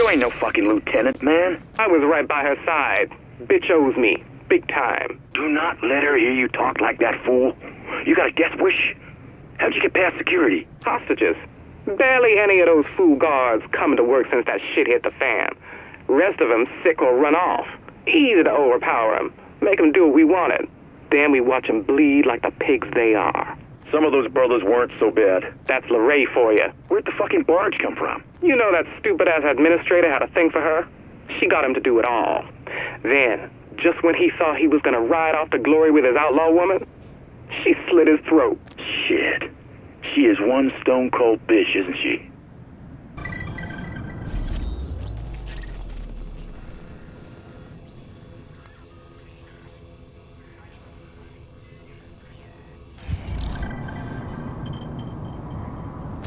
You ain't no fucking lieutenant, man. I was right by her side. Bitch owes me. Big time. Do not let her hear you talk like that, fool. You got a death wish? How'd you get past security? Hostages. Barely any of those fool guards coming to work since that shit hit the fan. Rest of them sick or run off. Easy to overpower them. Make them do what we wanted. Then we watch them bleed like the pigs they are. Some of those brothers weren't so bad. That's Lorraine for you. Where'd the fucking barge come from? You know that stupid-ass administrator had a thing for her? She got him to do it all. Then, just when he saw he was gonna ride off to glory with his outlaw woman, she slit his throat. Shit. She is one stone-cold bitch, isn't she?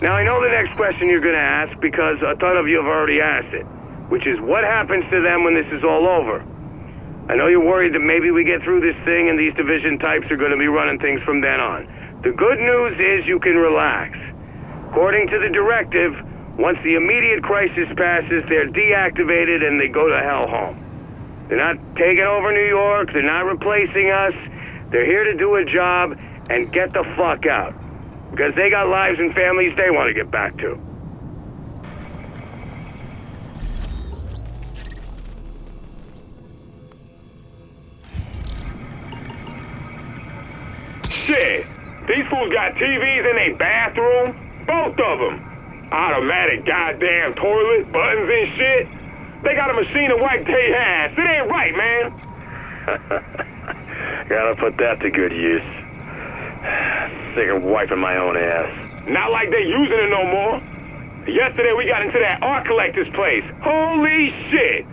Now, I know the next question you're gonna ask because a ton of you have already asked it, which is what happens to them when this is all over? I know you're worried that maybe we get through this thing and these division types are gonna be running things from then on. The good news is you can relax. According to the directive, once the immediate crisis passes, they're deactivated and they go to hell home. They're not taking over New York, they're not replacing us, they're here to do a job and get the fuck out. Because they got lives and families they want to get back to. Shit! These fools got TVs in their bathroom? Both of them! Automatic goddamn toilet, buttons and shit. They got a machine to wipe their ass. It ain't right, man. Gotta put that to good use. Sick of wiping my own ass. Not like they using it no more. Yesterday we got into that art collector's place. Holy shit!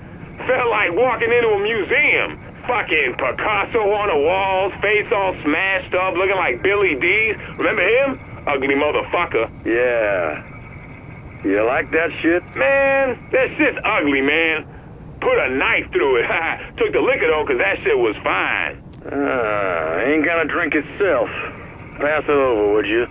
Felt like walking into a museum. Fucking Picasso on the walls, face all smashed up, looking like Billy D's. Remember him? Ugly motherfucker. Yeah. You like that shit? Man, that shit's ugly, man. Put a knife through it. Took the liquor though, cause that shit was fine. Ain't gonna drink itself. Pass it over, would you?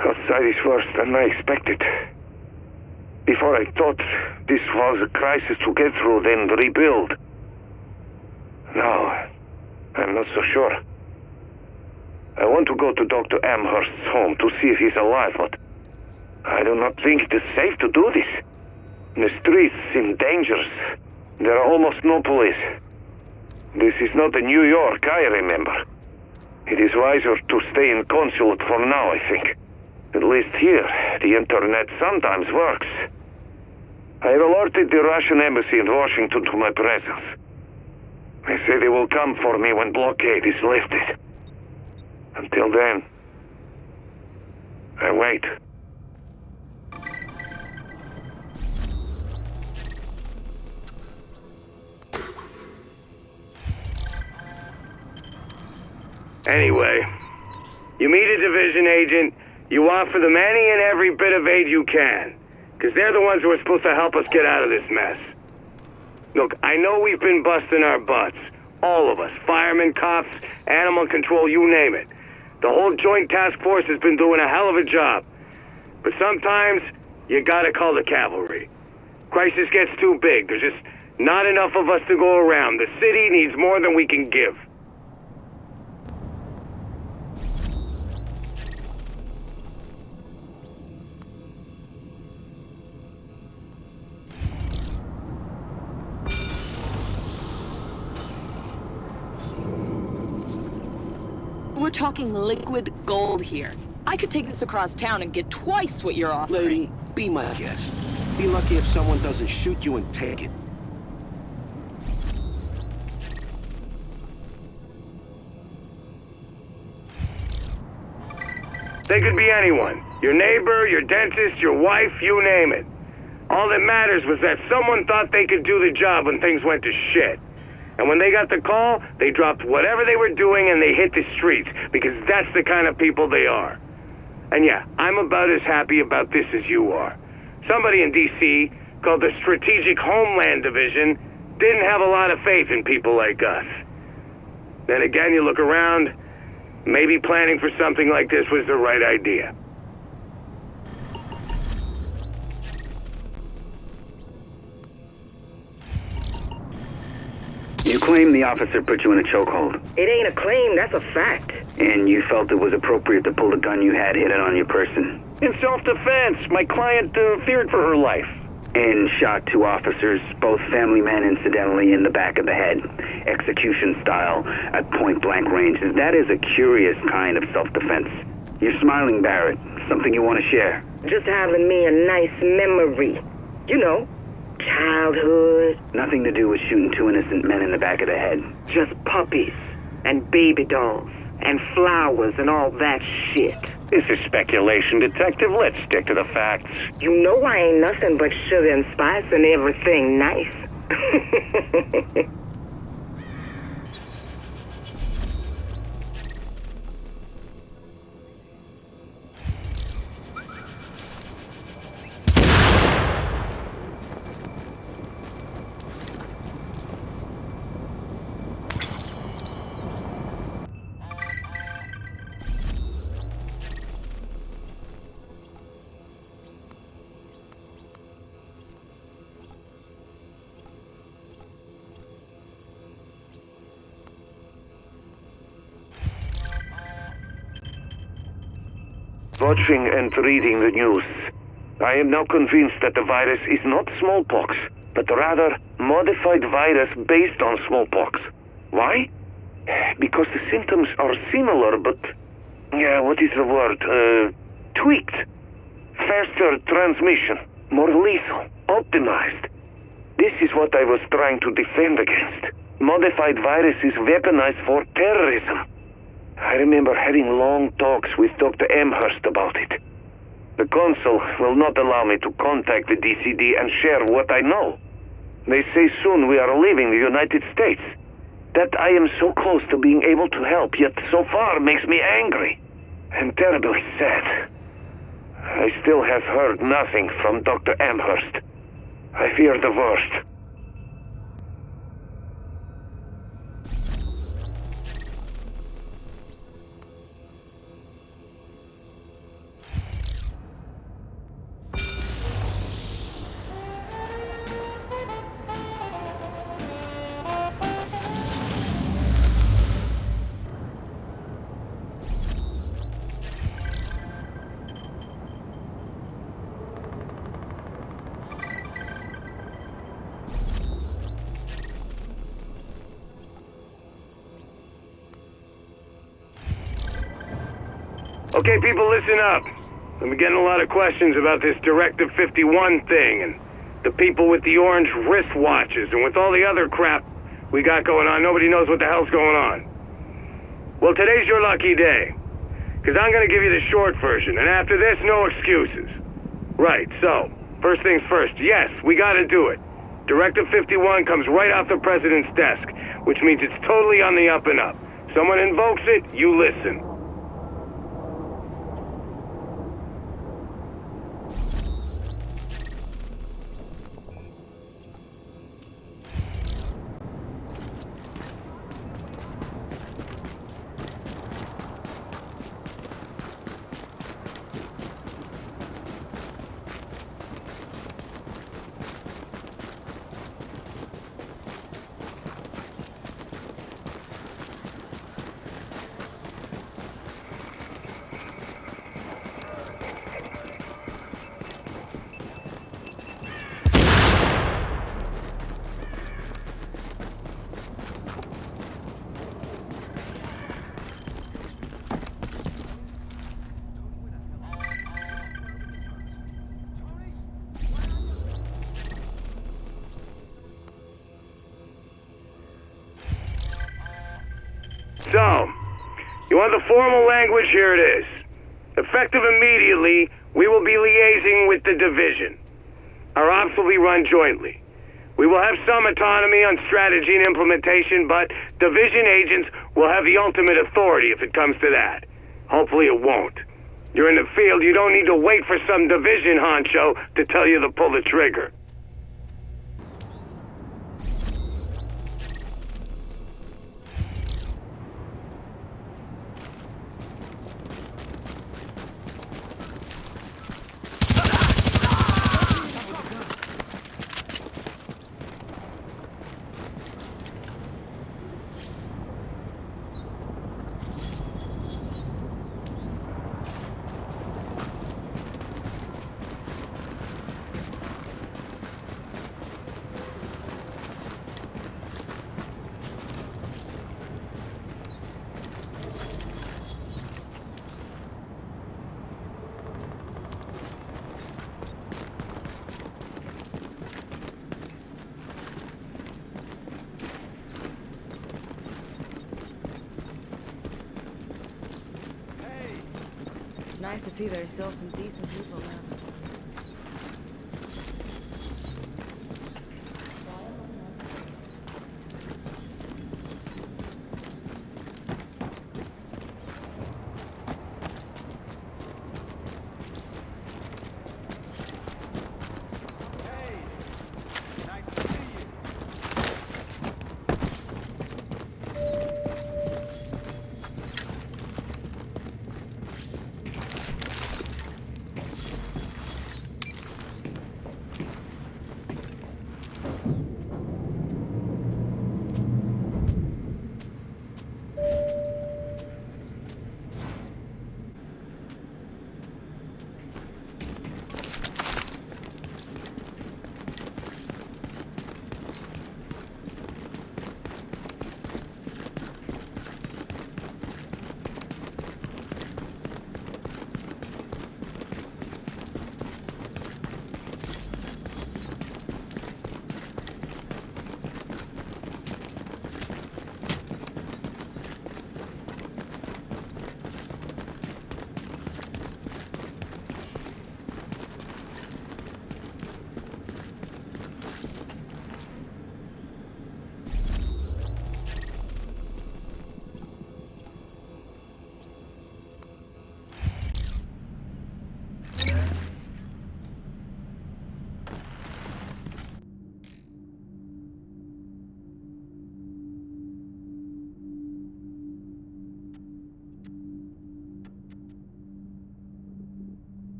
Outside is worse than I expected. Before I thought this was a crisis to get through, then rebuild. Now, I'm not so sure. I want to go to Dr. Amherst's home to see if he's alive, but I do not think it is safe to do this. The streets seem dangerous. There are almost no police. This is not the New York I remember. It is wiser to stay in consulate for now, I think. At least here, the internet sometimes works. I have alerted the Russian embassy in Washington to my presence. They say they will come for me when blockade is lifted. Until then, I wait. Anyway, you meet a division agent, you offer them any and every bit of aid you can, because they're the ones who are supposed to help us get out of this mess. Look, I know we've been busting our butts, all of us, firemen, cops, animal control, you name it. The whole joint task force has been doing a hell of a job. But sometimes, you gotta call the cavalry. Crisis gets too big, there's just not enough of us to go around. The city needs more than we can give. We're talking liquid gold here. I could take this across town and get twice what you're offering. Lady, be my guest. Be lucky if someone doesn't shoot you and take it. They could be anyone. Your neighbor, your dentist, your wife, you name it. All that matters was that someone thought they could do the job when things went to shit. And when they got the call, they dropped whatever they were doing and they hit the streets, because that's the kind of people they are. And yeah, I'm about as happy about this as you are. Somebody in D.C., called the Strategic Homeland Division, didn't have a lot of faith in people like us. Then again, you look around, maybe planning for something like this was the right idea. You claim the officer put you in a chokehold. It ain't a claim, that's a fact. And you felt it was appropriate to pull the gun you had hidden on your person. In self-defense, my client feared for her life. And shot 2 officers, both family men incidentally, in the back of the head. Execution style, at point-blank range. That is a curious kind of self-defense. You're smiling, Barrett. Something you want to share? Just having me a nice memory. You know, childhood. Nothing to do with shooting 2 innocent men in the back of the head. Just puppies and baby dolls and flowers and all that shit. This is speculation, Detective. Let's stick to the facts. You know I ain't nothing but sugar and spice and everything nice. Watching and reading the news, I am now convinced that the virus is not smallpox, but rather modified virus based on smallpox. Why? Because the symptoms are similar, but... what is the word? Tweaked. Faster transmission. More lethal. Optimized. This is what I was trying to defend against. Modified virus is weaponized for terrorism. I remember having long talks with Dr. Amherst about it. The consul will not allow me to contact the DCD and share what I know. They say soon we are leaving the United States. That I am so close to being able to help, yet so far makes me angry and terribly sad. I still have heard nothing from Dr. Amherst. I fear the worst. Okay, people, listen up. I've been getting a lot of questions about this Directive 51 thing, and the people with the orange wristwatches, and with all the other crap we got going on. Nobody knows what the hell's going on. Well, today's your lucky day, because I'm going to give you the short version, and after this, no excuses. Right, so, first things first. Yes, we got to do it. Directive 51 comes right off the president's desk, which means it's totally on the up and up. Someone invokes it, you listen. So, you want the formal language? Here it is. Effective immediately, we will be liaising with the Division. Our ops will be run jointly. We will have some autonomy on strategy and implementation, but Division agents will have the ultimate authority if it comes to that. Hopefully it won't. You're in the field, you don't need to wait for some Division honcho to tell you to pull the trigger. Nice to see there's still some decent people around.